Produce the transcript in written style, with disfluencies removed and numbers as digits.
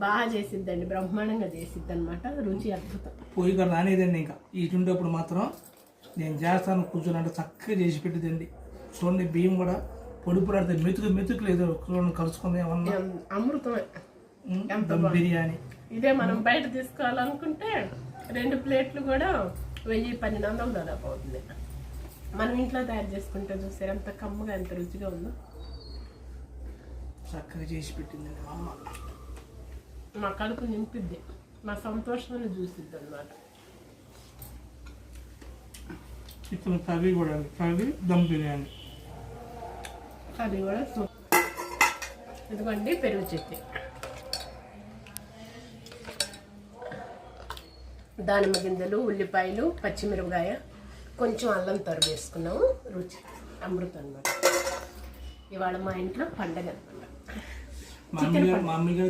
బాగా చేసిద్దండి, బ్రహ్మాండంగా చేసిద్ది అనమాట. రుచి అద్భుతం. పొయ్యి కూడా రానిదండి. ఇంకా ఇటుండేప్పుడు మాత్రం నేను చేస్తాను కూర్చొని అంటే చక్కగా చేసి పెట్టిందండి. చూడండి బియ్యం కూడా పొడి పొడి మెతుకు లేదు. చూడండి కలుసుకుంది ఏమన్నా అమృతమే. బిర్యానీ ఇదే మనం బయట తీసుకోవాలనుకుంటే 2 ప్లేట్లు కూడా 1000-1200 దాదాపు అవుతుంది. మనం ఇంట్లో తయారు చేసుకుంటే చూసారు ఎంత కమ్మగా ఎంత రుచిగా ఉందో. చక్కగా చేసి పెట్టిందండి మా అమ్మ. మా కడుపు నింపిద్ది, మా సంతోషాన్ని చూసిద్ది అనమాట. చికెన్ కర్రీ కూడా అండి, కర్రీ దమ్ బిర్యానీ అది కూడా ఇదిగోండి పెరుగు చట్నీ, దానిమ్మ గింజలు, ఉల్లిపాయలు, పచ్చిమిరపకాయ, కొంచెం అల్లం తరుగు వేసుకున్నాము. రుచి అమృతం అనమాట. ఇవాళ మా ఇంట్లో పండగ అనమాట. మా అమ్మగారు